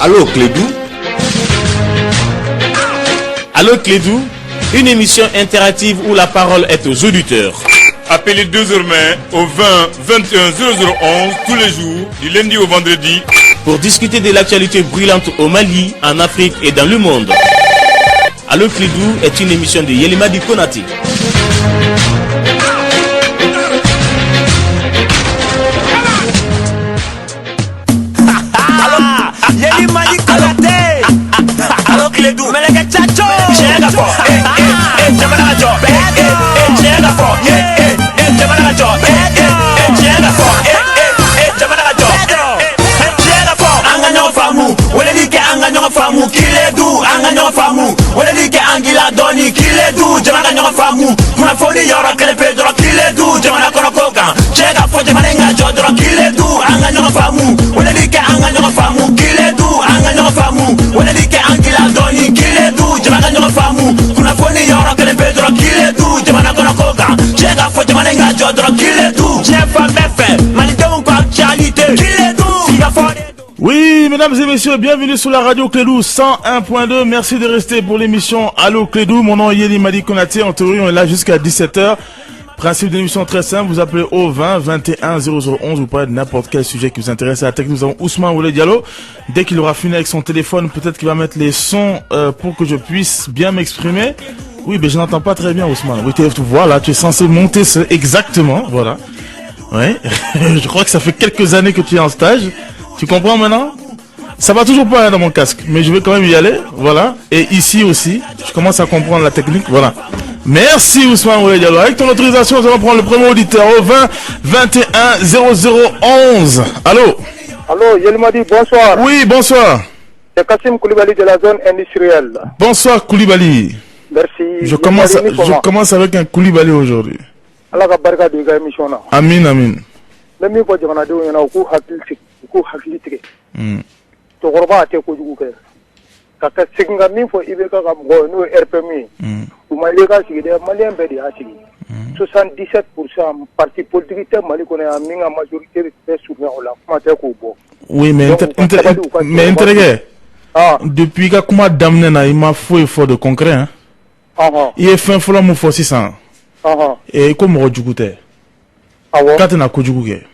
Allô Clédou. Allô Clédou, une émission interactive où la parole est aux auditeurs. Appelez désormais au 20 21 0011 tous les jours, du lundi au vendredi, pour discuter de l'actualité brûlante au Mali, en Afrique et dans le monde. Allô Clédou est une émission de Yelimadi Konaté. Yelimadi Konaté. Allô Clédou, Melega Chacho. Chega fo, Jamana Jo, Chega fo, Jamana Jo, Chega fo, Jamana Jo, Chega fo. Anganyo famu, wole like anganyo famu, Kiledu, anganyo famu, wole like angila doni, Kiledu, Jamana nyo famu, kuna fodi yoro kelepe dro, Kiledu, Jamana kono koka, Chega fo Jamana Jo dro, Kiledu, anganyo famu, wole like anganyo famu, Kiledu, anganyo famu, wole like angila doni, Kiledu, Jamana nyo famu, kuna fodi yoro kelepe dro, Kiledu, Jamana kono koka, Chega fo Jamana Jo dro, Kiledu, Jefa mefe, malidon kwa actualité, Kiledu, siga fodi. Oui, mesdames et messieurs, bienvenue sur la radio Clédou 101.2. Merci de rester pour l'émission Allô Clédou. Mon nom est Yelimadi Konaté. En théorie, on est là jusqu'à 17h. Principe de l'émission très simple. Vous appelez au 20 21 0011. Vous parlez de n'importe quel sujet qui vous intéresse à la technique. Nous avons Ousmane Oulé Diallo. Dès qu'il aura fini avec son téléphone, peut-être qu'il va mettre les sons pour que je puisse bien m'exprimer. Oui, mais je n'entends pas très bien, Ousmane. Oui, voilà, tu es censé monter exactement. Voilà. Ouais. Je crois que ça fait quelques années que tu es en stage. Tu comprends maintenant? Ça va toujours pas dans mon casque, mais je vais quand même y aller, voilà. Et ici aussi, je commence à comprendre la technique, voilà. Merci Ousmane Oulé Diallo. Avec ton autorisation, nous allons prendre le premier auditeur au 20 21 0011. Allô? Allô, Yelimadi, bonsoir. Oui, bonsoir. C'est Kassim Koulibaly de la zone industrielle. Bonsoir Koulibaly. Merci. Je commence avec un Koulibaly aujourd'hui. Allah ka barka de ga émission na. Amin, amin. Même ko jamana de yana ku hakili tige. To gorba te ko jugu ke. Ka siginga min fo ibe ka kam go no RPMI. Mali ka sigi de Mali en be di asigi. 77% parti politique Mali ko na minga majorité de souverain la kuma te ko bo. Oui, mais intérêt. Depuis que comment d'amener na il m'a fait effort de concret hein. Il est fin follow mo fo 600. Et comme rojugute. Quand on a kojuguke.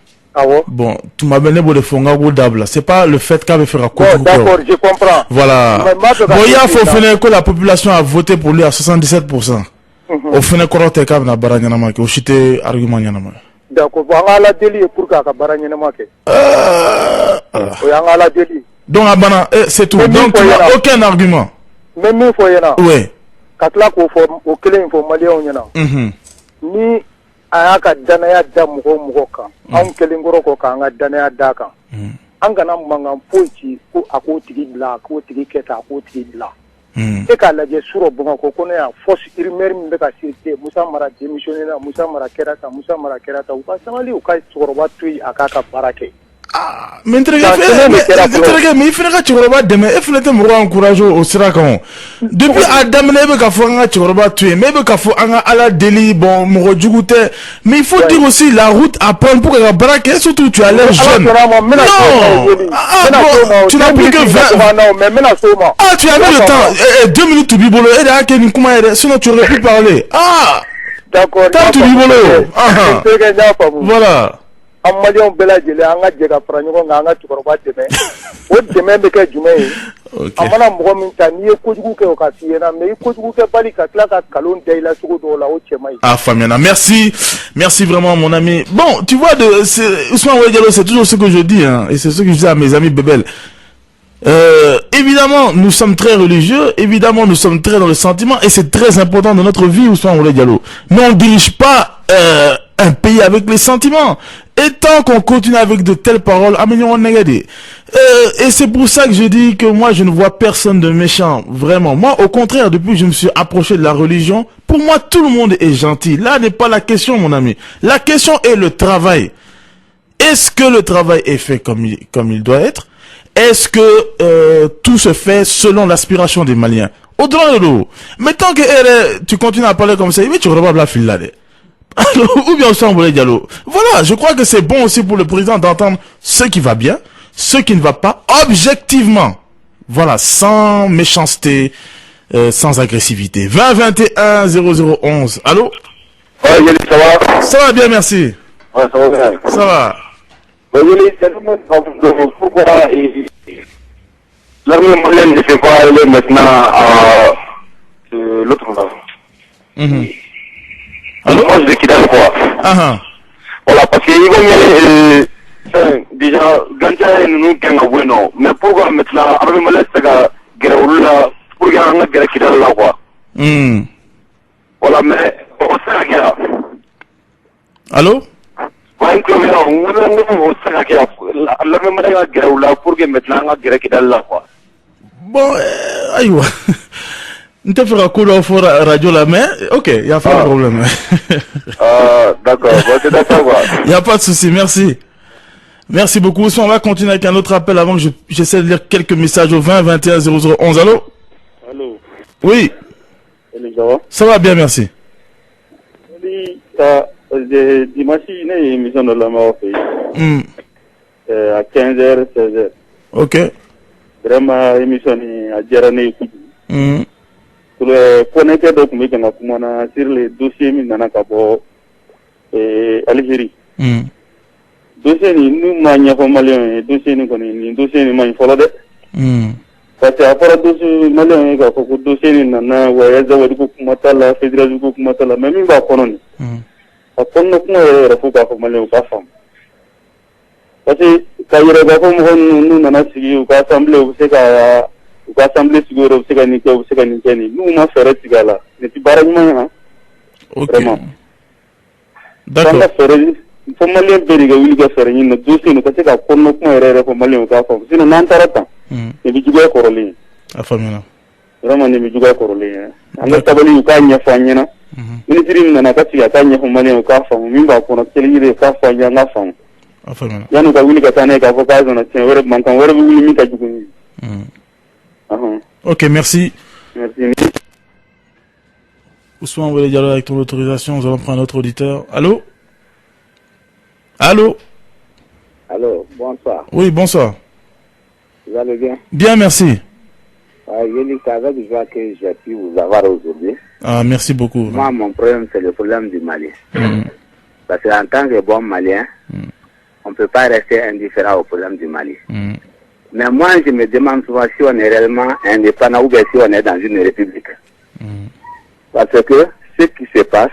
Bon, tu m'as mené pour le fonga ou d'able. C'est pas le fait qu'avait fait à kojuguke. D'accord, je comprends. Voilà. Bon, il faut finir que la population a voté pour lui à 77%. Au final, quand on a na baranyama qui au chité argument yanama. D'accord, on a la délit pour qu'à baranyama ke. On a la délit. Donc abana, c'est tout. Donc tu n'as aucun argument. Même il faut yana. Oui. Quand là qu'on faut au clé informel on yana. Ni ayaka danaya da mugo kan an kelin goro ko kan ga danaya da kan an ga nan mangan poci ko akotigi bla ko tigi keta ko tigi bla e ka laje suro bunga ko kono ya force irmer min be ka sirte Musa Mara démissionné na Musa Mara kerata u ka samali u ka soro batui akaka barake. Mais il faut que tu regardes demain. Il faut que tu me encourages au Sirakan. Depuis Adam, il faut que tu regardes tuer. Mais il faut que tu à la délit, bon, mais il faut dire aussi la route à prendre pour que braquer. Surtout, tu as l'air jeune. Non, tu n'as plus que 20. Ah, tu as mis le temps. 2 minutes, tu bibolo. Sinon, tu aurais pu parler. Ah, d'accord. Tant tu bibolo. Voilà. Amalion bela jele anga jega franyo nga tukoroba deme o deme be ke jume amana mgo min tani ko jugu ke okasi na me ko jugu ke bali ka kla ka kalon de la sugo do la o chemai. Ah Famiana, merci vraiment mon ami. Bon, tu vois Ousmane Oulé Diallo, c'est toujours ce que je dis hein, et c'est ce que je dis à mes amis bébels. Évidemment, nous sommes très religieux, évidemment, nous sommes très dans le sentiment et c'est très important dans notre vie Ousmane Oulé Diallo. Mais on ne dirige pas un pays avec les sentiments. Et tant qu'on continue avec de telles paroles, et c'est pour ça que je dis que moi je ne vois personne de méchant, vraiment. Moi au contraire, depuis que je me suis approché de la religion, pour moi tout le monde est gentil. Là n'est pas la question mon ami. La question est le travail. Est-ce que le travail est fait comme il doit être? Est-ce que tout se fait selon l'aspiration des Maliens? Au-delà de l'eau. Mais tant que tu continues à parler comme ça, tu regardes la file là. Ou bien Ousmane Oulé Diallo. Voilà, je crois que c'est bon aussi pour le président d'entendre ce qui va bien, ce qui ne va pas, objectivement. Voilà, sans méchanceté, sans agressivité. 20 21 0011. Allô? Ouais, Yeli, ça va? Ça va bien, merci. Ouais, ça va bien. Ça va. Ouais, Yeli, c'est le même pourquoi l'armée malienne ne fait pas aller maintenant à l'autre là. Allô? Moi, je quitte quoi. Voilà, parce qu'ils vont déjà, Gantia nous gagne bueno, mais pourquoi maintenant, avec ma liste, Guerrilla, pour gagner la guerre qui est là, quoi. Voilà, mais, on sait qu'il y a. Allô? Ouais, on sait qu'il y a. La même manière, Guerrilla, pour gagner maintenant la guerre qui est là, quoi. Bon, aïe, on te fera coup d'offre radio la main. Ok, il n'y a pas de problème. D'accord, bon, c'est d'accord, quoi. Il n'y a pas de souci, merci. Merci beaucoup. On va continuer avec un autre appel avant que j'essaie de lire quelques messages au 20 21 0011. Allô? Allô? Oui. Ça va bien, merci. Dimanche, il y a une émission de la mort à 15h, 16h. Ok. Vraiment, émission à Djerane. Pour le connecter documents sur les dossiers Minanakabo et Algérie. Dossier nous manions malien, dossier nous connaissons, dossier nous manions follow de. Parce que après dossier malien, il y a beaucoup de dossiers nana, ouais, ils ont beaucoup matala, fédération beaucoup matala, même il va connaître. Après nous pouvons refuser comme malien ou pas femme. Parce que quand il y a des gens nous nana sigi ou pas assemblée ou c'est qu'à ou pas assemblée sigi ou c'est qu'à niquer ou c'est qu'à niquer nous on a fait sigi là. Mais tu barres moi, ok. Vraiment. D'accord. Il faut malien bériga wili ga fere ni dossier no kasi ka konno ko erere ko malien ka fa sino nan tarata e bi juga ko roli afamina vraiment ni bi juga ko roli anga tabali ka nya fa nyana ni tirim na ka tiya ka nya ko malien ka fa mi ba ko na tele ka fa nya na fa afamina yanu ka wili ka tane ka ko ka zona tiya wore man kan wore wili mi ka jugo ni ok, merci. Merci. Ousmane, vous voulez dialoguer avec ton autorisation? Nous allons prendre un autre auditeur. Allô? Allô? Allô, bonsoir. Oui, bonsoir. Vous allez bien? Bien, merci. Yeli, c'est avec joie que j'ai pu vous avoir aujourd'hui. Ah, merci beaucoup. Moi, mon problème, c'est le problème du Mali. Parce qu'en tant que bon Malien, on ne peut pas rester indifférent au problème du Mali. Mais moi, je me demande souvent si on est réellement indépendant ou bien si on est dans une république. Parce que ce qui se passe,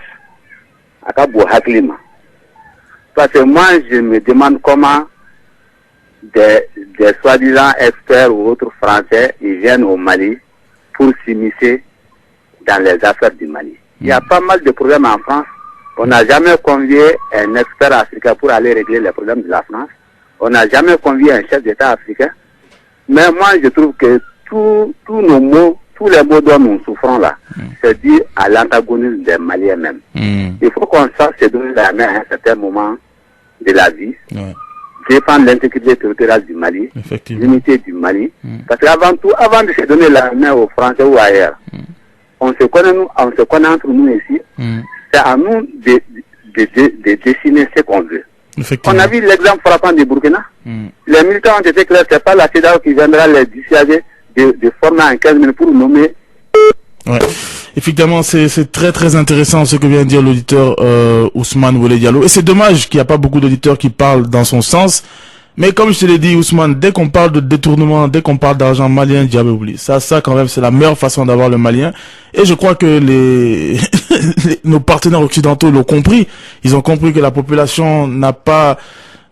à Cabo Haklima, parce que moi, je me demande comment des soi-disant experts ou autres Français, ils viennent au Mali pour s'immiscer dans les affaires du Mali. Il y a pas mal de problèmes en France. On n'a jamais convié un expert africain pour aller régler les problèmes de la France. On n'a jamais convié un chef d'État africain. Mais moi, je trouve que tous nos mots, tous les mots dont nous souffrons là, c'est dû à l'antagonisme des Maliens même. Il faut qu'on sache se donner la main à un certain moment de la vie, défendre l'intégrité territoriale du Mali, l'unité du Mali. Parce qu'avant tout, avant de se donner la main aux Français ou ailleurs, on se connaît entre nous ici. C'est à nous de dessiner ce qu'on veut. On a vu l'exemple frappant du Burkina. Les militaires ont été clairs, c'est pas la CEDEAO qui viendra les dissuader de former en 15 minutes pour nommer. Ouais. Effectivement, c'est très très intéressant ce que vient de dire l'auditeur Ousmane Wole Diallo. Et c'est dommage qu'il n'y a pas beaucoup d'auditeurs qui parlent dans son sens. Mais comme je te l'ai dit, Ousmane, dès qu'on parle de détournement, dès qu'on parle d'argent malien, diable oublie. Ça quand même, c'est la meilleure façon d'avoir le malien. Et je crois que nos partenaires occidentaux l'ont compris. Ils ont compris que la population n'a pas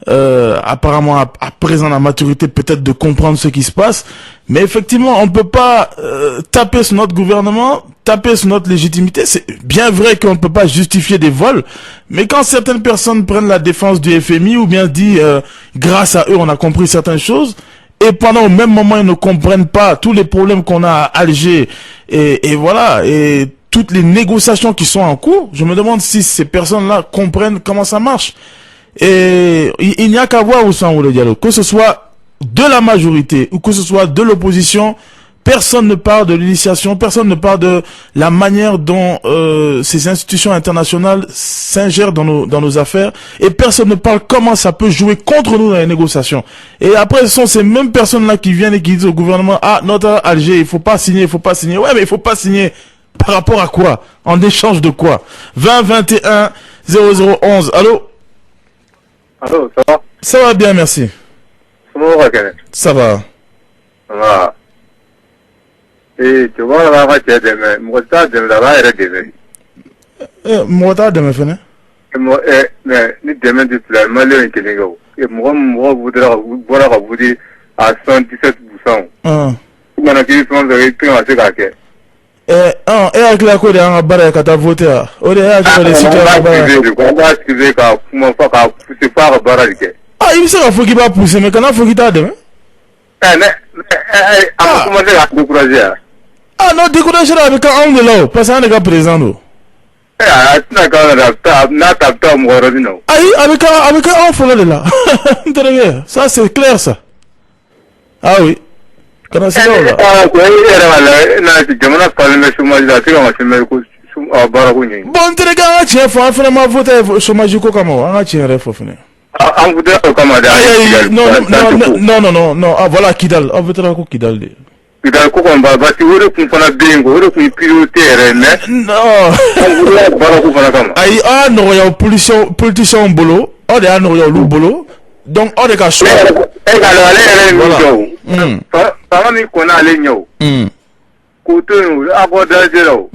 apparemment à présent la maturité peut-être de comprendre ce qui se passe, mais effectivement on peut pas taper sur notre gouvernement, taper sur notre légitimité. C'est bien vrai qu'on ne peut pas justifier des vols, mais quand certaines personnes prennent la défense du FMI ou bien dit grâce à eux on a compris certaines choses, et pendant au même moment ils ne comprennent pas tous les problèmes qu'on a à Alger et voilà, et toutes les négociations qui sont en cours, je me demande si ces personnes-là comprennent comment ça marche. Et il n'y a qu'à voir Ousmane Wole Diallo, que ce soit de la majorité ou que ce soit de l'opposition, Personne ne parle de l'initiation, personne ne parle de la manière dont ces institutions internationales s'ingèrent dans nos affaires, et personne ne parle comment ça peut jouer contre nous dans les négociations. Et après, ce sont ces mêmes personnes-là qui viennent et qui disent au gouvernement, ah, notre Alger, il faut pas signer. Ouais, mais il faut pas signer. Par rapport à quoi? En échange de quoi? 20 21 0011. Allô? Allô, ça va? Ça va bien, merci. Ça va. Ça va. Et tu vois, là, tu as des mains. Moi, ça, de là-bas, il y a des mains. Moi, t'as demain fini? Mais, ni demain, tu te l'as mal, et moi, voudrais vous dire à 117%. Maintenant, qu'ils sont assez caqués. Et avec la code, on va barrer quand tu as voté. On va excusez c'est pas barrer. Ah, il sait qu'il faut qu'il va pousser, mais quand il faut qu'il t'a demain. Ah non, décourager avec un homme de là, parce qu'on est là présent. Ah, avec un homme de là. Ça, c'est clair, ça. Ah oui. Quand c'est là. Bon, tu regardes, tu as fait un vote chômage comment? On a tiré faut finir. Non. Ah, voilà, Kidal. On veut te raconter Kidal. Kidal, comment va? Parce que vous êtes pour la bingo, vous êtes pour prioritaire, non. Ah, non, il y a un politicien boulot. Oh, il y a un boulot. Donc, on est qu'à choix. Ça va me connaître les niaux. Côté nous, à bord de zéro.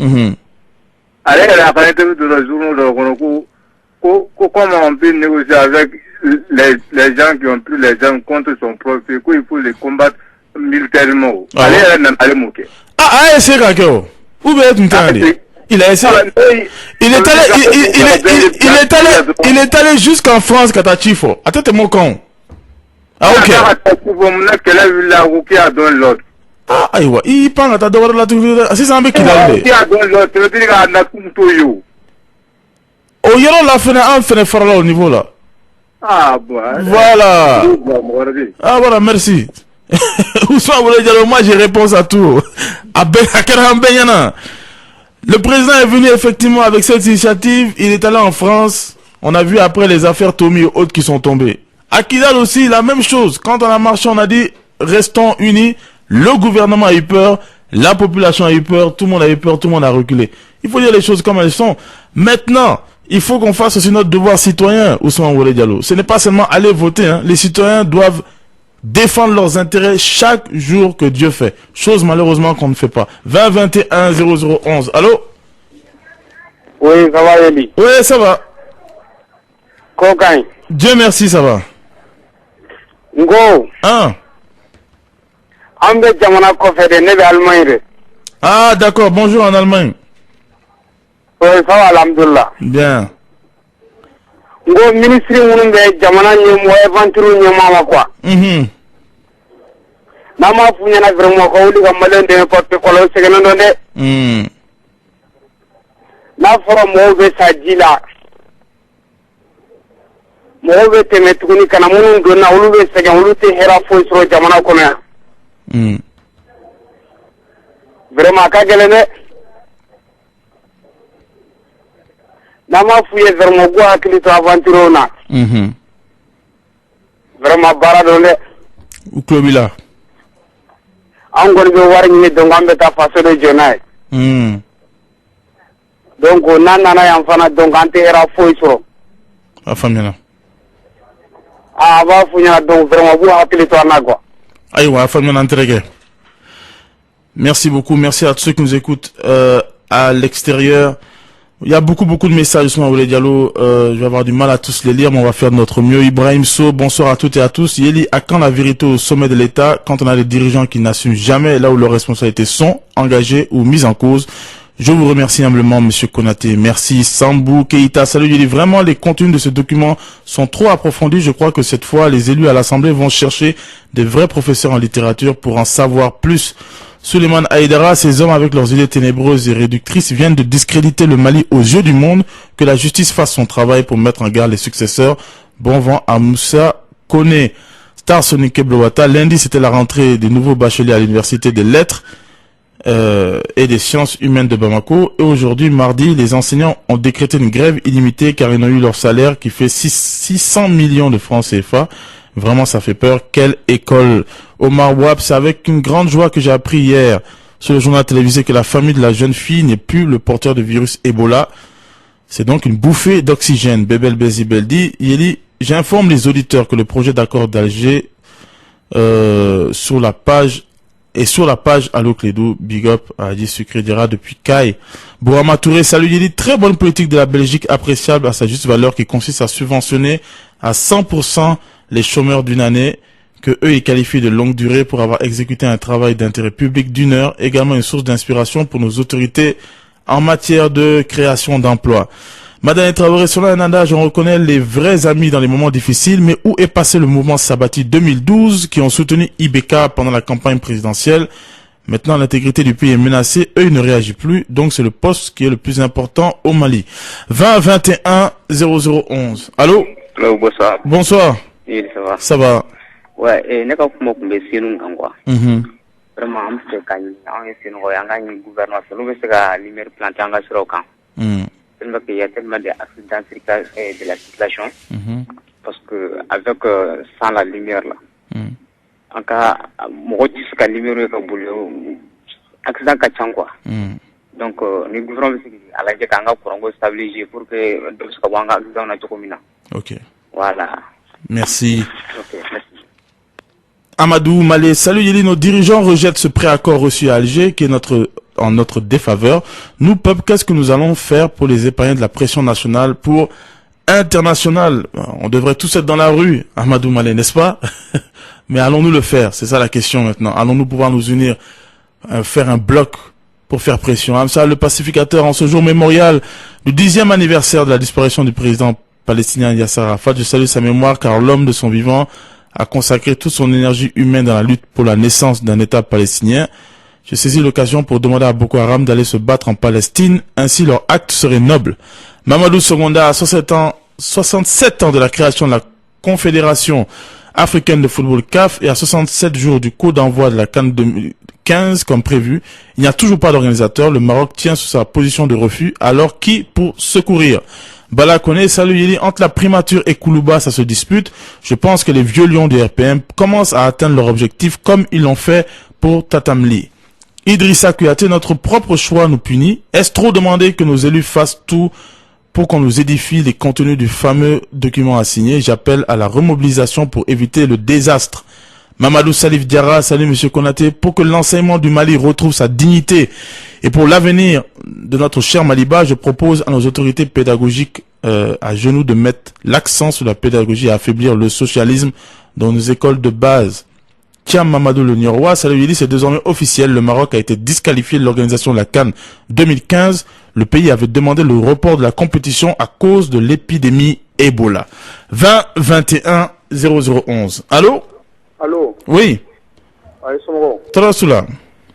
Allez, la fin de la journée, comment on peut négocier avec les gens qui ont pris les gens contre son profit, qu'il faut les combattre militairement. Allez, allez, mouquer. Ah, c'est quelqu'un. Où est-ce que il a essayé. Il est allé jusqu'en France, Katachifo. Attends, mon con. Ah, ok. Ah, aïwa. Il parle à ta devoir la trouver. C'est ça, mais qu'il a dit. Oh, il y a la fenêtre, un fenêtre fort là au niveau là. Ah, voilà. Ah, voilà, merci. Moi, j'ai réponse à tout. Le président est venu effectivement avec cette initiative. Il est allé en France. On a vu après les affaires Tommy et autres qui sont tombées. À Kidal aussi, la même chose. Quand on a marché, on a dit restons unis. Le gouvernement a eu peur. La population a eu peur. Tout le monde a eu peur. Tout le monde a reculé. Il faut dire les choses comme elles sont. Maintenant, il faut qu'on fasse aussi notre devoir citoyen, Ousmane Wole Diallo. Ce n'est pas seulement aller voter. Hein. Les citoyens doivent défendre leurs intérêts chaque jour que Dieu fait. Chose malheureusement qu'on ne fait pas. 20 21 0011. Allô? Oui, ça va, Eli? Oui, ça va. Cocaïne. Dieu merci, ça va. Ngo. Hein? Ah, d'accord. Bonjour en Allemagne. Oui, ça va, alhamdoulilah. Bien. Ngo ministre Mounumbe, Jamana Nyemo, Evanturu Nyama, quoi. Nama Funyana vraiment, Kauli, Kamalen, de n'importe quoi, c'est que non, la forme mauvaise à Dila. Mauvaise te mettre Kanamun, Dona, Ulu, c'est un lutte, Hera Fouille sur Jamana Kona. Vraiment, Kagalene. Nama Fouille, vraiment, quoi, qu'il est aventurona. Vraiment, Baradole. Ou Clobila. Angor be war ni do ngambe ta faso de jonai donc nana ya mfana donc ante era foi soro afamina va funya donc vraiment bu hakili to anagwa aywa afamina entregue. Merci beaucoup, merci à tous ceux qui nous écoutent à l'extérieur. Il y a beaucoup de messages sur Wole Diallo. Je vais avoir du mal à tous les lire, mais on va faire de notre mieux. Ibrahim So, bonsoir à toutes et à tous. Yeli, à quand la vérité au sommet de l'État, quand on a des dirigeants qui n'assument jamais là où leurs responsabilités sont engagées ou mises en cause? Je vous remercie humblement, Monsieur Konaté. Merci. Sambou Keita, salut Yeli. Vraiment, les contenus de ce document sont trop approfondis. Je crois que cette fois, les élus à l'Assemblée vont chercher des vrais professeurs en littérature pour en savoir plus. Suleiman Haïdara, ces hommes avec leurs idées ténébreuses et réductrices viennent de discréditer le Mali aux yeux du monde. Que la justice fasse son travail pour mettre en garde les successeurs. Bon vent à Moussa Koné. Tarsonique Blowata. Lundi, c'était la rentrée des nouveaux bacheliers à l'université des lettres et des sciences humaines de Bamako. Et aujourd'hui, mardi, les enseignants ont décrété une grève illimitée car ils ont eu leur salaire qui fait 600 millions de francs CFA. Vraiment, ça fait peur. Quelle école! Omar Wab, c'est avec une grande joie que j'ai appris hier sur le journal télévisé que la famille de la jeune fille n'est plus le porteur du virus Ebola. C'est donc une bouffée d'oxygène. Bebel Bezibel dit, Yeli, j'informe les auditeurs que le projet d'accord d'Alger sur la page Allo Clédou, big up, a dit Sucré Dira depuis Kai. Bourama Touré, salut Yeli, très bonne politique de la Belgique, appréciable à sa juste valeur qui consiste à subventionner à 100% les chômeurs d'une année, que eux ils qualifient de longue durée pour avoir exécuté un travail d'intérêt public d'une heure, également une source d'inspiration pour nos autorités en matière de création d'emplois. Madame Traoré, Sola Nanda, je reconnais les vrais amis dans les moments difficiles, mais où est passé le mouvement Sabati 2012 qui ont soutenu IBK pendant la campagne présidentielle? Maintenant, l'intégrité du pays est menacée, eux ils ne réagissent plus, donc c'est le poste qui est le plus important au Mali. 20 21 0011. Allô? Allô, bonsoir. Bonsoir. Oui, ça va. Ça va. Ouais, et n'est pas comment on peut essayer nous quoi. Vraiment, on peut gagner. On essaie nous gagner le gouvernement. Nous veut se gagner lumière planter en sur le camp. Tellement qu'il y a tellement d'accidents de la circulation. Parce que avec sans la lumière là. En cas, moi je suis la lumière est comme accident kacang quoi. Donc, le gouvernement à la jekanga pour on stabiliser pour que deux se kawanga accident na chokomina. Ok. Voilà. Merci. Ok, merci. Amadou Malé, salut Yeli, nos dirigeants rejettent ce préaccord reçu à Alger qui est en notre défaveur. Nous, peuple, qu'est-ce que nous allons faire pour les épargner de la pression nationale pour internationale? On devrait tous être dans la rue, Amadou Malé, n'est-ce pas? Mais allons-nous le faire? C'est ça la question maintenant. Allons-nous pouvoir nous unir, faire un bloc pour faire pression? Amsa, le pacificateur, en ce jour mémorial du 10e anniversaire de la disparition du président palestinien Yasser Arafat, je salue sa mémoire car l'homme de son vivant a consacré toute son énergie humaine dans la lutte pour la naissance d'un État palestinien. J'ai saisi l'occasion pour demander à Boko Haram d'aller se battre en Palestine, ainsi leur acte serait noble. Mamadou Segonda a 67 ans de la création de la Confédération africaine de football CAF et à 67 jours du coup d'envoi de la CAN 2015 comme prévu. Il n'y a toujours pas d'organisateur. Le Maroc tient sur sa position de refus. Alors qui pour secourir? Bala Kone, salut Yeli, entre la primature et Koulouba, ça se dispute. Je pense que les vieux lions du RPM commencent à atteindre leur objectif comme ils l'ont fait pour Tatamli. Idrissa Kouyaté, notre propre choix nous punit. Est-ce trop demandé que nos élus fassent tout pour qu'on nous édifie les contenus du fameux document à signer? J'appelle à la remobilisation pour éviter le désastre. Mamadou Salif Diarra, salut Monsieur Konaté, pour que l'enseignement du Mali retrouve sa dignité et pour l'avenir de notre cher Maliba, je propose à nos autorités pédagogiques à genoux de mettre l'accent sur la pédagogie et affaiblir le socialisme dans nos écoles de base. Tiens Mamadou le Niorois, salut Yeli, c'est désormais officiel, le Maroc a été disqualifié de l'organisation de la CAN 2015. Le pays avait demandé le report de la compétition à cause de l'épidémie Ebola. 20 21 0011. Allô? Allô? Oui. Aïe, Somo. Tarasula.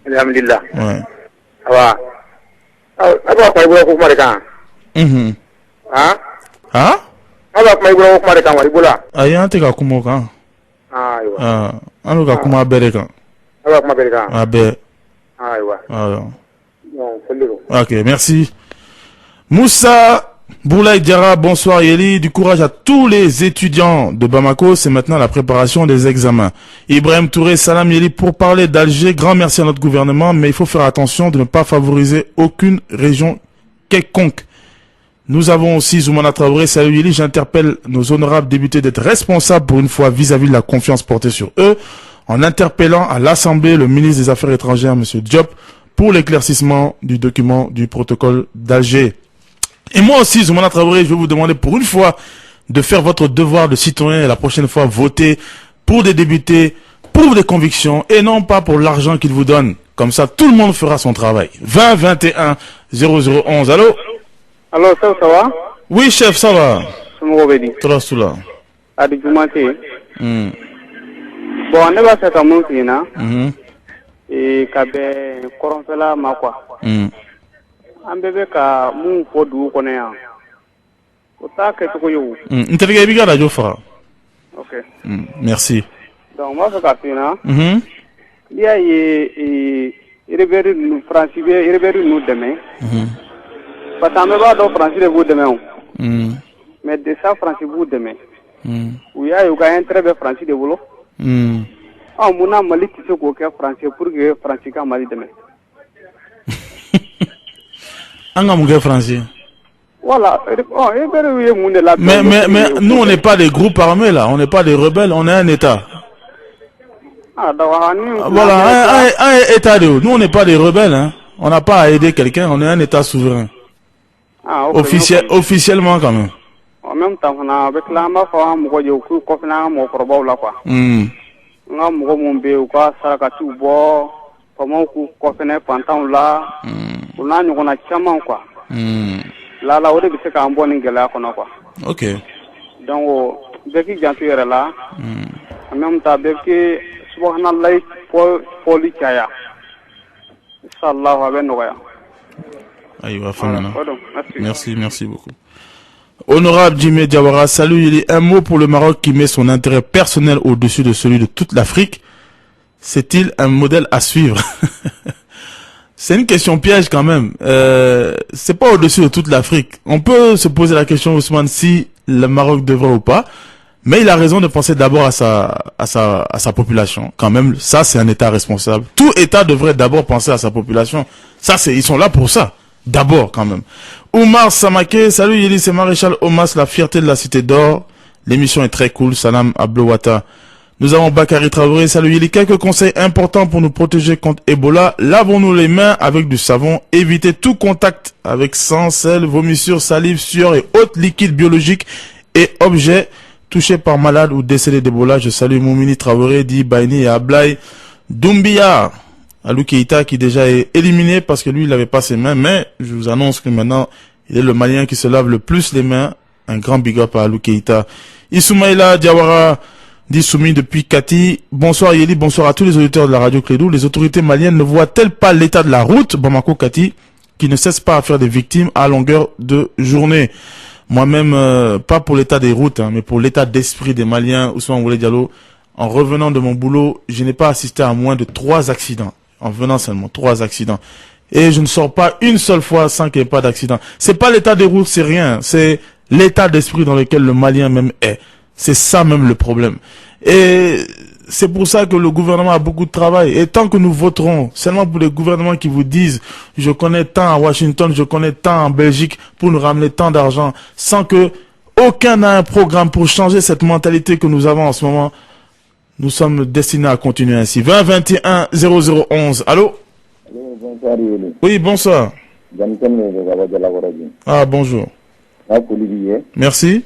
Alhamdulillah. Ouais. Ah, apa apa ibu aku mereka? Ah? Ah? Apa ibu aku mereka mari bola? Ayan te ka kumo kan. Aiwa. Ah, anu ka kuma bere kan. Apa aku mereka? Abe. Aiwa. Ah. Non, salut. OK, merci. Moussa Boulaye Diarra, bonsoir Yeli, du courage à tous les étudiants de Bamako, c'est maintenant la préparation des examens. Ibrahim Touré, salam Yeli, pour parler d'Alger, grand merci à notre gouvernement, mais il faut faire attention de ne pas favoriser aucune région quelconque. Nous avons aussi Zoumana Traoré, salut Yeli, j'interpelle nos honorables députés d'être responsables pour une fois vis-à-vis de la confiance portée sur eux, en interpellant à l'Assemblée le ministre des Affaires étrangères, M. Diop, pour l'éclaircissement du document du protocole d'Alger. Et moi aussi, Zoumana Traoré, je vais vous demander pour une fois de faire votre devoir de citoyen et la prochaine fois voter pour des députés, pour des convictions et non pas pour l'argent qu'ils vous donnent. Comme ça, tout le monde fera son travail. 20 21 0011. Allô? Allô, ça va? Oui, chef, ça va. Somo bedi. Trasula. Adi jumate. Bon, ne va faire ta mon fille, na. Et kabe koronfela ma quoi. An bebe ka mun fo du ko ne ya. O ta ke to yo. Interga biga radio fara. OK. Merci. Donc moi, c'est Katina. Il y a nous français, nous demain. Parce que on va dans français vous demain. Mais de ça français vous demain. Oui, il y a un très bien français de boulot. Ah, mon âme m'a dit que c'est français pour que français comme m'a dit demain. Angamouge français. Voilà. Mais nous, on n'est pas des groupes armés là, on n'est pas des rebelles, on est un État. Voilà, un État de haut. Nous, on n'est pas des rebelles, hein. On n'a pas à aider quelqu'un, on est un État souverain. Officiellement quand même. En même temps, on a avec la ma femme, moi, j'ai beaucoup confiné mon corbeau là quoi. On a mon bébé ou quoi, ça a tout beau, comment on confiné pendant là, on a chaman quoi. Là, on est c'est qu'un bon ingénieur qu'on a quoi. Ok. Donc, dès qu'il y a tout là, en même temps, dès que subhanallah pour l'Ikaya, Inch'Allah, va bien nous Merci beaucoup. Honorable Jimé Diawara, salut, il est un mot pour le Maroc qui met son intérêt personnel au-dessus de celui de toute l'Afrique. C'est-il un modèle à suivre? C'est une question piège quand même. C'est pas au-dessus de toute l'Afrique. On peut se poser la question, Ousmane, si le Maroc devrait ou pas. Mais il a raison de penser d'abord à sa population. Quand même, ça, c'est un État responsable. Tout État devrait d'abord penser à sa population. Ça, ils sont là pour ça. D'abord, quand même. Oumar Samake, salut Yeli, c'est Maréchal Omas, la fierté de la Cité d'Or. L'émission est très cool. Salam Ablowata. Nous avons Bakary Traoré, salut Yeli. Quelques conseils importants pour nous protéger contre Ebola. Lavons-nous les mains avec du savon. Évitez tout contact avec sang, sel, vomissure, salive, sueur et autres liquides biologiques et objets touchés par malade ou décédés d'Ebola. Je salue Moumini Traoré, Di Baini et Ablaï Doumbia. Alou Keïta qui déjà est éliminé parce que lui il n'avait pas ses mains, mais je vous annonce que maintenant il est le Malien qui se lave le plus les mains. Un grand big up à Alou Keïta. Isoumaïla Diawara dit Soumi depuis Kati. Bonsoir Yeli, bonsoir à tous les auditeurs de la radio Clédou. Les autorités maliennes ne voient-elles pas l'état de la route Bamako Kati qui ne cesse pas à faire des victimes à longueur de journée? Moi-même, pas pour l'état des routes, mais pour l'état d'esprit des Maliens. Ousmane Oulé Diallo, en revenant de mon boulot, je n'ai pas assisté à moins de 3 accidents. En venant seulement, 3 accidents. Et je ne sors pas une seule fois sans qu'il n'y ait pas d'accident. C'est pas l'état des routes, c'est rien. C'est l'état d'esprit dans lequel le Malien même est. C'est ça même le problème. Et c'est pour ça que le gouvernement a beaucoup de travail. Et tant que nous voterons seulement pour les gouvernements qui vous disent je connais tant à Washington, je connais tant en Belgique pour nous ramener tant d'argent, sans que aucun n'a un programme pour changer cette mentalité que nous avons en ce moment, nous sommes destinés à continuer ainsi. 20 21 0011. Allô? Bonsoir. Oui, bonsoir. Ah, bonjour. Merci.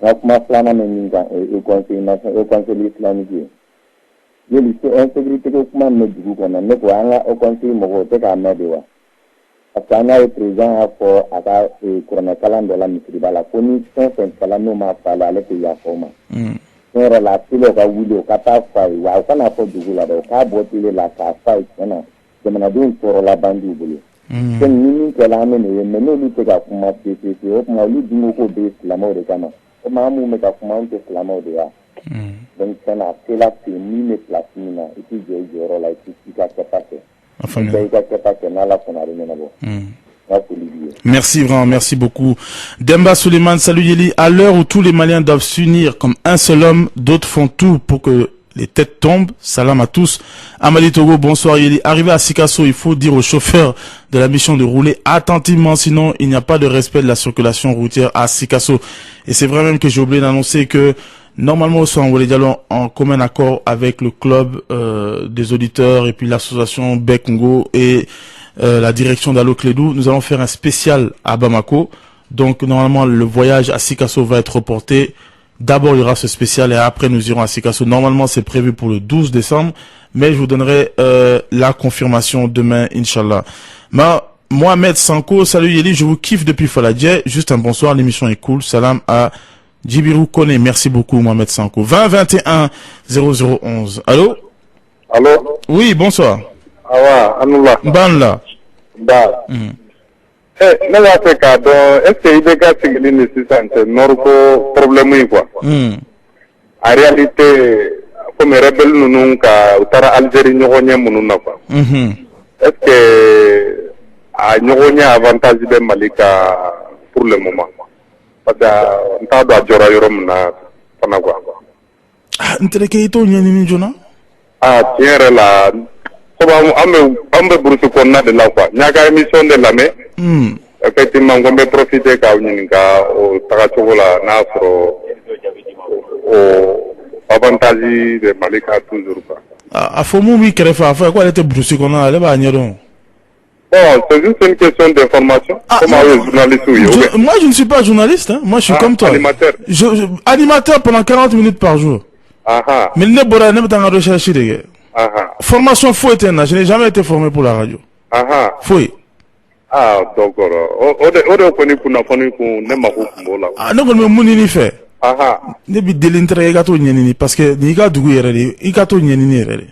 Kuma filanan min kan o conseil islamique yeli se insécurité ko kuma me dugu kɔnɔ ne ko an ka o conseil mɔgɔw tɛ k'a mɛn de wa parce que an y'a ye président y'a fɔ a ka kuranɛkalan dɔ la misiriba la ko ni fɛn fɛn kalan n'o ma falen ale tɛ yafa o ma tiɲɛ yɛrɛ la tele o ka wuli o ka taa fa ye wa o kana fɔ dugu la dɛ o k'a bɔ tele la k'a fa ye tiɲɛ na jamanadenw tɔɔrɔla ban t'u bolo fɛn ni min kɛla an bɛ nin ye mais n'olu tɛ ka kuma pepe o tuma olu dun ko bɛ silamɛw de kama. Comment on met à comment on fait la mode là. Donc ça n'a fait la fémine place mina et puis j'ai eu rôle là et puis ça s'est passé. Enfin, merci vraiment, merci beaucoup. Demba Suleiman, salut Yeli. À l'heure où tous les Maliens doivent s'unir comme un seul homme, d'autres font tout pour que les têtes tombent. Salam à tous. Amadi Togo, bonsoir Yeli. Arrivé à Sikasso, il faut dire au chauffeur de la mission de rouler attentivement, sinon il n'y a pas de respect de la circulation routière à Sikasso. Et c'est vrai même que j'ai oublié d'annoncer que normalement, au soir, on voulait dire en commun accord avec le club des auditeurs et puis l'association Bekongo et la direction d'Allo Clédou, nous allons faire un spécial à Bamako. Donc normalement, le voyage à Sikasso va être reporté. D'abord, il y aura ce spécial et après, nous irons à Sikasso. Normalement, c'est prévu pour le 12 décembre, mais je vous donnerai la confirmation demain, Inch'Allah. Mohamed Sanko, salut Yeli, je vous kiffe depuis Faladje. Juste un bonsoir, l'émission est cool. Salam à Djibirou Kone, merci beaucoup Mohamed Sanko. 20 21 0011. Allô? Allô? Oui, bonsoir. Awa, Anoula. Banla. Ba. Ne b'a fɛ k'a dɔn est-ce que i bɛ ka sigili ni sisan cɛ nord ko problème yi quoi. En réalité comme rebelle ninnu ka u taara Algérie ɲɔgɔn ɲɛ minnu na quoi. Est-ce que a ɲɔgɔn ɲɛ avantage bɛ Mali ka pour le moment? Parce que n t'a dɔn a jɔra yɔrɔ min na fana quoi. N tɛ kɛ i t'o ɲɛɲini joona? Tiɲɛ yɛrɛ la comme an bɛ burusi kɔnɔna de la quoi. N y'a ka émission de lamɛn. Effectivement ko n bɛ profiter k'aw ɲininka o tagacogo la n'a sɔrɔ o avantage de Mali ka toujours quoi. A fɔ mun b'i kɛrɛfɛ a fɔ ko ale tɛ burusi kɔnɔ ale b'a ɲɛdɔn. Bon, c'est juste une question d'information. Comment est journaliste ou moi, je ne suis pas journaliste. Hein. Moi, je suis comme toi. Animateur. Animateur pendant 40 minutes par jour. Mais ne bora ne pas rechercher les gars. Formation fouille éternelle. Je n'ai jamais été formé pour la radio. Fouille. Donc, on connaît pour la famille pour ne m'a pas non, mais mon ni fait. Ne bi délinquer gato nyeni parce que ni ga dugu yere i gato nyeni yere.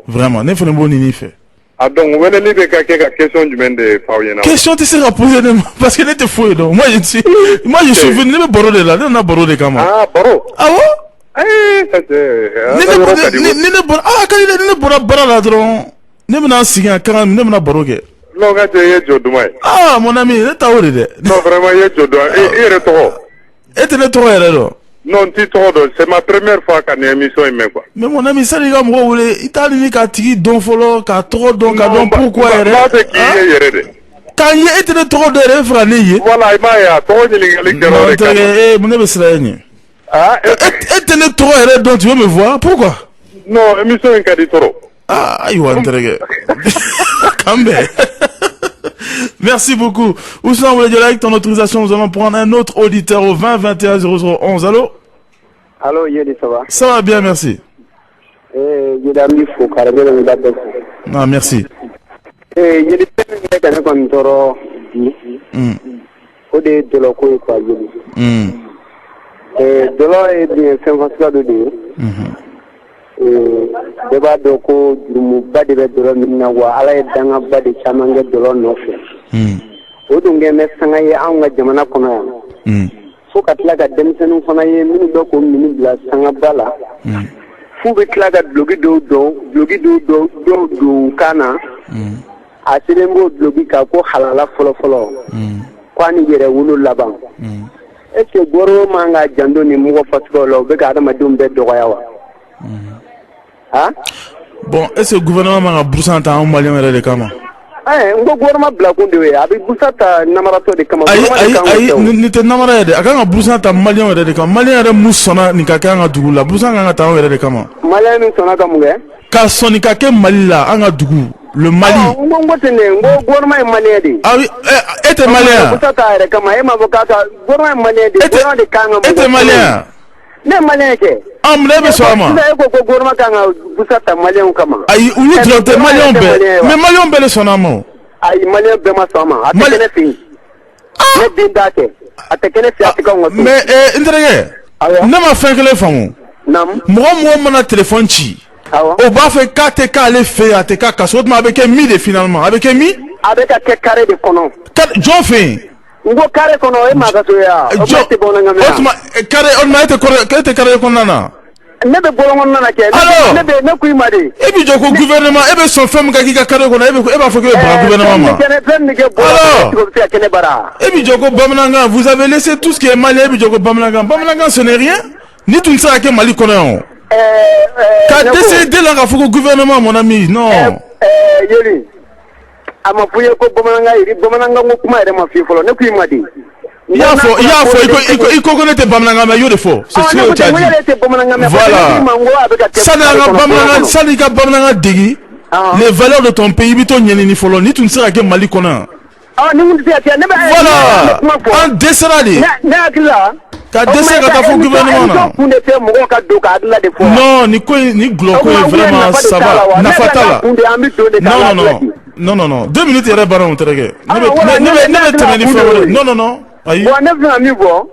Vraiment, ne fene bon ni fait. Donc, vous venez de quelques questions du même de Fabiana. Question tu seras posée parce que n'était fouille donc. Moi je suis venu me boro de là, on a boro de comment. Boro. Bon? Ça c'est. Ne boro. Quand il est boro boro là donc. Ne me n'a signé quand ne me n'a boro que. Non, quand tu es Jodoumaï. Mon ami, ne t'a oublié de. Non, vraiment, il est Jodoumaï. Et est trop. Et tu es trop heureux. Non, c'est ma première fois qu'on est émission et quoi. Mais mon ami, ça les gars, moi, vous voulez, Italie, Kati, don follow, Katro, don, pourquoi elle est? Quand il était trop de rêve, voilà, il m'a eu trop de l'égalité. Mon ami, c'est la et tu es trop heureux, donc tu veux me voir? Pourquoi? Non, émission est Kaditoro. Il va entrer. Quand même. Merci beaucoup. Ousmane, vous voulez avec ton autorisation, nous allons prendre un autre auditeur au 20 21 0011. Allô? Allô, Yéli, ça va? Ça va bien, merci. Non, merci. Yéli, c'est comme toro di. Au de l'eau, quoi, Yéli. De l'eau est bien, c'est un facile de dire. Deba doko dumu badi be dolo minna wa ala e danga badi chamange dolo nofe o dunge me sanga ye an ga jamana kono ya fo ka tla ga demsenu fana ye min do ko min bla sanga bala fu be tla ga blogi do kana asilembo blogi ka ko halala folo kwani yere wulu laban est ce goro manga jando ni mo fatko lo be ga adama dum be dogoya wa Bon, est-ce que le gouvernement m'a broussé en temps malien et de Kama? Le gouvernement blagonde, avec Boussata Namarato de Kama. Ni te Namara de Akanga Boussata malien et de Kama. Malien de Moussona ni Kakanga Dougou, la Boussanga Tao et de Kama. Malien ni Sonakamoué. Kasonika Malila, Anga Dougou, le Mali. Le gouvernement est malien. Ah oui, et malien. Boussata de Kama, et ma avocata, gouvernement malien de Kanga. Et malien. Ne malien ke amlebe soama ne ko gorma kanga busata malien kama ay uni drote malien be mais malien be le sonamo ay malien be ma soama atekene fi ne dindake atekene fi atika ngo mais ndrege ne ma fenkele famu nam mo mana téléphone ci o ba fe kate kale fe ateka kasot ma avec mi de finalement avec mi avec a carré de kono John fait ngo kare kono e maga to ya o mate bonanga me otma kare on ma ete kare kono na ne be bolongo na ke ne be ne kuy mari e bi joko gouvernement e be son femme ka ki ka kare kono e ba fo ke ba gouvernement e bi joko bamnanga vous avez laissé tout ce qui est Mali e bi joko bamnanga ce n'est rien ni tout ça ke Mali kono ka décider la fo gouvernement mon ami non yeli ama fuye ko bomananga ngo kuma ere mafifolo ne kuimadi il faut il connaît bomananga mais yo de faux c'est ce que tu as dit voilà ça n'a pas bomananga digi les valeurs de ton pays bito nyeni ni folo ni tu ne seras que Mali kona voilà un desserali ka dese ka fo gouvernement non ni gloko vraiment ça va na fatala non 2 minutes il y a baron terege ne te ni faveur non bon ne fana mi bɔ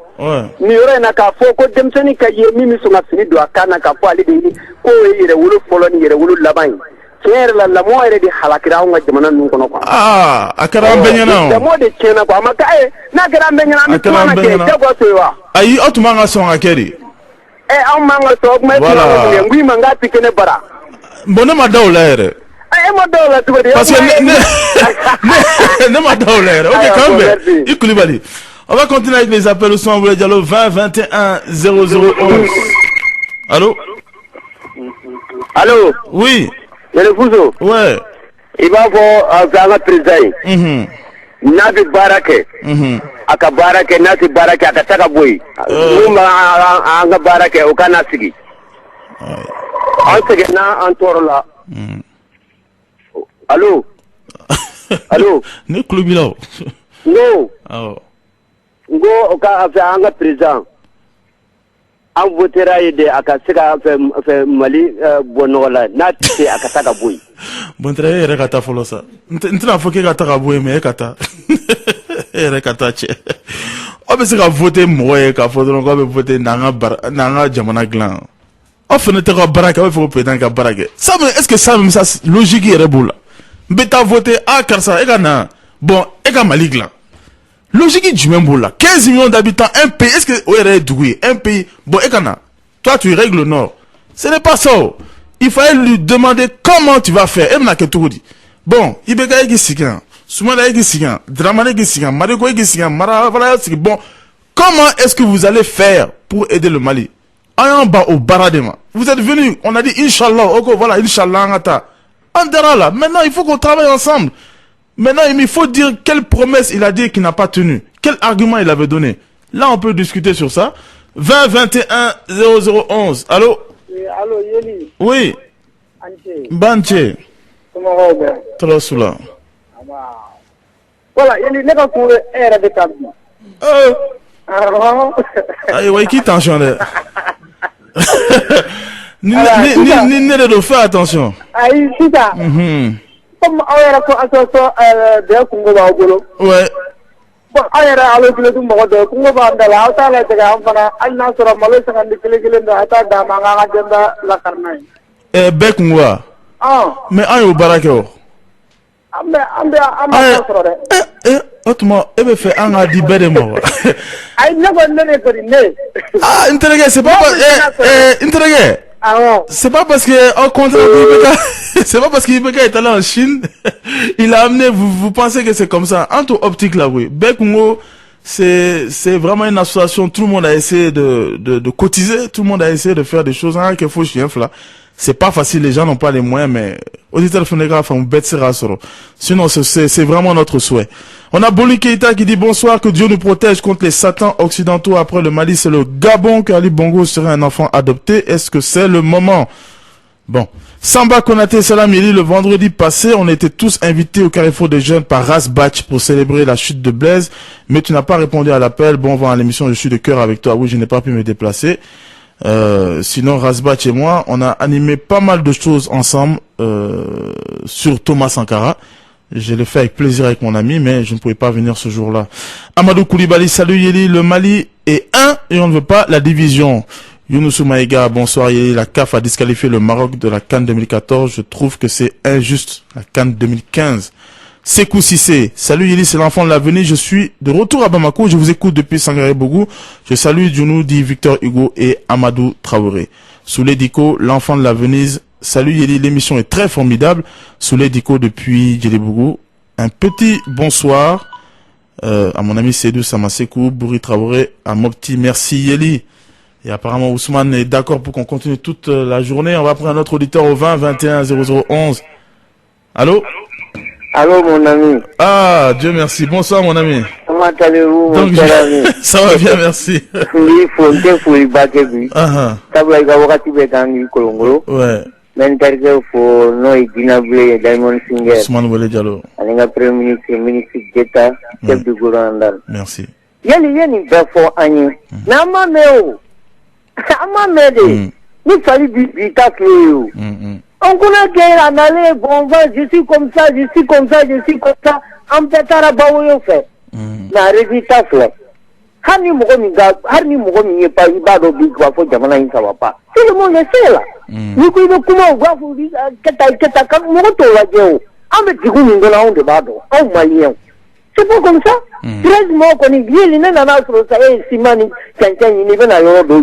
ni yɔrɔ in na k'a fɔ ko denmisɛnnin ka ye min bɛ sɔn ka fini don a kan na k'a fɔ ale de ko ye yɛrɛwolo fɔlɔ ni yɛrɛwolo laban ye tiɲɛ yɛrɛ la lamɔ yɛrɛ de halakira anw ka jamana ninnu kɔnɔ quoi. A kɛra an bɛɛ ɲɛna o. lamɔ de tiɲɛna quoi a ma kɛ n'a kɛra an bɛɛ ɲɛna an bɛ kuma na kɛ jagoya to ye wa. Ayi aw tun man ka sɔn ka kɛ de. Anw man ka sɔn o kuma e tun man ka mun kɛ n ko i ma n k'a tɛ kɛ ne bara. Bon ne ma da o la yɛrɛ. E ma da o la cogo di. Parce que ne ma da o la yɛrɛ. Ok quand même i Koulibaly. On va continuer avec les appels au son Boulay Diallo 20 21 0011. Allô? Allô? Oui. Yɛlɛ Fuso. Ouais. I b'a fɔ an ka président ye. N'a bɛ baara kɛ. A ka baara kɛ n'a tɛ baara kɛ a ka taa ka bɔ yen. Mun b'an ka baara kɛ o ka n'a sigi. An sɛgɛnna an tɔɔrɔ la. Allô? Allô? Ne tulo b'i la o. N Awɔ. ko o ka fɛ an ka président an votera ye de a ka se ka fɛ Mali bɔ nɔgɔ la n'a tɛ se a ka taa ka bɔ yen. Bon tɛrɛ e yɛrɛ ka taa fɔlɔ sa. N tɛna fɔ k'e ka taa ka bɔ yen mais e ka taa. E yɛrɛ ka taa cɛ. Aw bɛ se ka voter mɔgɔ ye k'a fɔ dɔrɔn k'aw bɛ voter n'an ka jamana dilan. Aw fana tɛ ka baara kɛ aw bɛ fɛ ko président ka baara kɛ. Ça est-ce que ça même ça logique yɛrɛ b'o la. N bɛ taa voter karisa e ka na bon e ka Mali dilan. Logique jumɛn b'o la 15 millions d'habitants, un pays, est-ce que o yɛrɛ ye dugu ye un pays bon e ka na toi tu règles le nord. Ce n'est pas ça. Il fallait lui demander comment tu vas faire. E bɛna kɛ cogo di. Bon Ibeka e k'i sigi yan Soumana e k'i sigi yan Dramane e k'i sigi yan Mariko e k'i sigi yan Maravala e sigi. Bon comment est-ce que vous allez faire pour aider le Mali? An y'an ban o baara de ma. Vous êtes venus, on a dit Inch'Allah, ok voilà Inch'Allah an ka taa. On dira là. Maintenant il faut qu'on travaille ensemble. Maintenant, il faut dire quelle promesse il a dit qu'il n'a pas tenu. Quel argument il avait donné. Là, on peut discuter sur ça. 20 21 0011. Allô? Allô, Yeli. Oui. Banche. Comment va bien? Trop soula. Voilà, Yeli, n'est pas pour l'air de ta vie. Aïe, ouais, qui tension là? Ni de faire attention. Aïe, c'est ça. Comme aw yɛrɛ ko association bɛɛ kungo b'aw bolo. Ouais. Bon aw yɛrɛ Allo Kiledu mɔgɔ dɔ kungo b'an da la aw t'a lajɛ an fana hali n'a sɔrɔ malo 51 don a t'a d'a ma an k'an ka denbaya lakari n'a ye. Bɛɛ kungo wa? Mais an y'o baara kɛ o. An b'a sɔrɔ dɛ. O tuma e bɛ fɛ an k'a di bɛɛ de ma wa? Ayi ne kɔni ne de kɔni ne. N terikɛ c'est pas n terikɛ. C'est pas parce que au contraire c'est pas parce qu'Ibeka est allé en Chine il a amené vous pensez que c'est comme ça entre optique là oui Bekungo c'est vraiment une association tout le monde a essayé de cotiser tout le monde a essayé de faire des choses hein qu'il faut chien là c'est pas facile les gens n'ont pas les moyens mais auditeur phonégraphe on bête sinon c'est vraiment notre souhait. On a Boli Keita qui dit bonsoir, que Dieu nous protège contre les satans occidentaux. Après le Mali, c'est le Gabon que Ali Bongo serait un enfant adopté. Est-ce que c'est le moment? Bon. Samba Konaté Salam Yeli, le vendredi passé, on était tous invités au Carrefour des Jeunes par Rasbach pour célébrer la chute de Blaise. Mais tu n'as pas répondu à l'appel. Bon, on va à l'émission, je suis de cœur avec toi. Oui, je n'ai pas pu me déplacer. Sinon, Rasbach et moi, on a animé pas mal de choses ensemble sur Thomas Sankara. Je l'ai fait avec plaisir avec mon ami, mais je ne pouvais pas venir ce jour-là. Amadou Koulibaly, salut Yeli, le Mali est 1 et on ne veut pas la division. Younoussou Maïga, bonsoir Yeli, la CAF a disqualifié le Maroc de la CAN 2014. Je trouve que c'est injuste, la CAN 2015. Sekou Sissé, salut Yeli, c'est l'enfant de l'avenir. Je suis de retour à Bamako, je vous écoute depuis Sangaré-Bougou. Je salue Djounou, dit Victor Hugo et Amadou Traoré. Soulé Diko, l'enfant de l'avenir. Salut Yeli, l'émission est très formidable. Soulé Diko depuis Djelibougou. Un petit bonsoir à mon ami Sédou Samasekou, Bouri Traoré, à Mopti. Merci Yeli. Et apparemment Ousmane est d'accord pour qu'on continue toute la journée. On va prendre un autre auditeur au 20 21 0011. Allô? Allô mon ami. Ah, Dieu merci. Bonsoir mon ami. Comment allez-vous mon cher ami? Ça va bien, merci. Oui, ouais. Mentarke fo no iginable Diamond Singer. Ousmane Wele Diallo. Alinga Premier Ministre d'État, chef du gouvernement. Merci. Yeni bafo anyi. Na mameo. Ama mede. Ni fali bita clé. On connaît qu'elle en allait, bon va, je suis comme ça. En pétara bawo yo fait. Na résultat fait. Hani Mogomi n'est pas Ibado Big Wafo Jamana in Sawapa. Tout le monde le sait là. Nous pouvons comment Wafo Keta Moto Lageo. On met du goût dans la honte de Bado. Oh malien. C'est pas comme ça. 13 mois qu'on est bien, il n'a pas sur ça et Simani, quelqu'un, il n'est pas à l'ordre.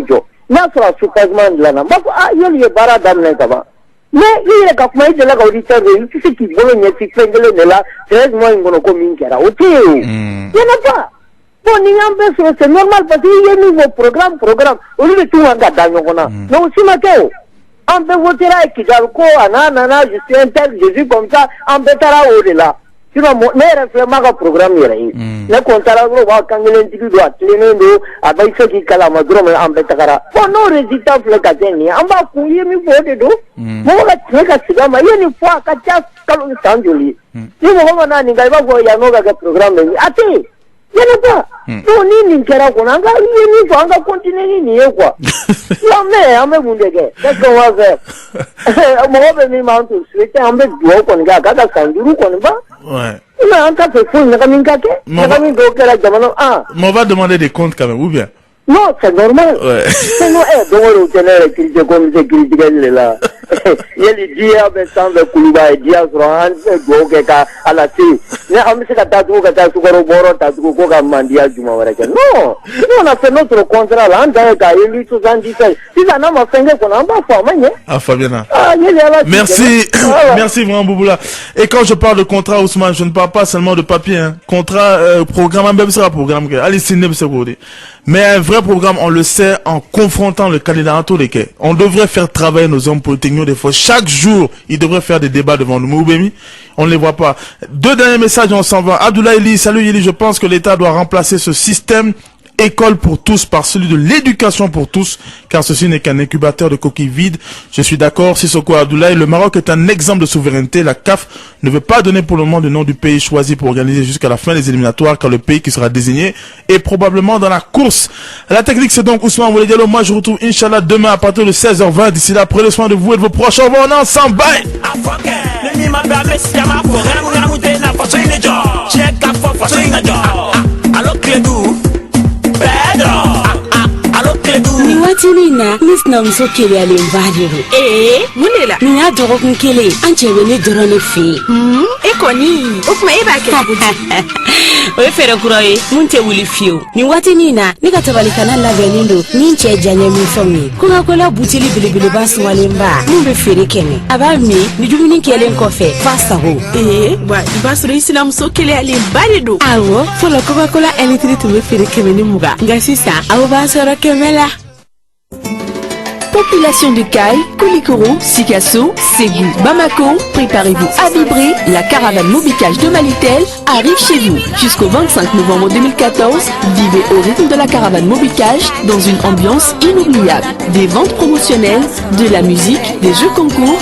N'a pas sur Kazman de la Nama. Ah, il y a bara d'Amna Kaba. Mais il y a quand même de la auditeur, il sait qu'il veut venir s'y faire de là, 13 mois, il va communiquer. Ok. Il n'y en a pas. Bon, c'est normal parce qu'il y a un nouveau programme. Au lieu de tout, on a gagné. Non, si Mathéo, on peut voter à Kidalko, Anana, je suis un tel, je suis comme ça, on peut faire au-delà. Sinon, mais réfléchissez au programme. Le contrat, on va quand il est doit tenir avec ceux qui calment le drôme en bétara. Pour nos résultats, on va fouiller, mais pour des dos. Moi, je vais te dire, il y a une fois que tu as calme sans joli. Si vous avez un programme, attends. Il n'y en a pas. Non, ni Ninkera Konanga, ni Fanga continue ni quoi. Non, mais, on me vous dit, qu'est-ce qu'on va faire? Moi, je vais m'en souhaiter, on me doit qu'on gagne, quand on s'en qu'on va. Ouais. Mais en cas de fou, on va demander des comptes quand même, ou bien? Non, c'est normal. Ouais. C'est nous, donc on tenait les critiques comme ces critiques là. Il y a les dias, mais sans le couloir, et dias, Rohan, Goka, à la fille. Mais on me sait que t'as tout, que t'as tout, t'as tout, Goka, Mandia, du Mavarek. Non, on a fait notre contrat là, en 1877. Si ça n'a pas fait qu'on a pas formé, ah, Fabiana. Ah, merci. Merci vraiment, Bouboula. Et quand je parle de contrat, Ousmane, je ne parle pas seulement de papier, hein. Contrat, programme, même sera programme, allez, c'est mais un vrai programme, on le sait, en confrontant le candidat en tous les cas. On devrait faire travailler nos hommes politiques, des fois. Chaque jour, ils devraient faire des débats devant nous. Moubemi, on ne les voit pas. Deux derniers messages, on s'en va. Abdoulaye Eli, salut Eli, je pense que l'État doit remplacer ce système école pour tous par celui de l'éducation pour tous, car ceci n'est qu'un incubateur de coquilles vides. Je suis d'accord, Sissoko Abdoulaye, le Maroc est un exemple de souveraineté. La CAF ne veut pas donner pour le moment le nom du pays choisi pour organiser jusqu'à la fin des éliminatoires, car le pays qui sera désigné est probablement dans la course. La technique, c'est donc Ousmane Oueledialo. Moi, je vous retrouve, Inch'Allah, demain à partir de 16h20. D'ici là, prenez soin de vous et de vos proches. On va ensemble. Bye! Ni wati ni na nisna mso kele ale mbadiru. Munela. Ni ya doro kun kele anche wele doro ne fi. Eko ni. Okuma eba ke. Oye fere kuroye munte wuli fiu. Ni wati ni na ni katabali kana la venindo ni nche janye mi fomi. Kuka kola butili bilibili basu walimba. Mumbe fere kene. Aba mi ni jumini kele nkofe fasta ho. Wa ibasu isina mso kele ale mbadiru. Awo folo Coca Cola electric tume fere keme ni muga. Ngasisa awo basoro kemela. Population de Caille, Koulikoro, Sikasso, Ségou, Bamako, préparez-vous à vibrer. La caravane Mobicage de Malitel arrive chez vous. Jusqu'au 25 novembre 2014, vivez au rythme de la caravane Mobicage dans une ambiance inoubliable. Des ventes promotionnelles, de la musique, des jeux concours.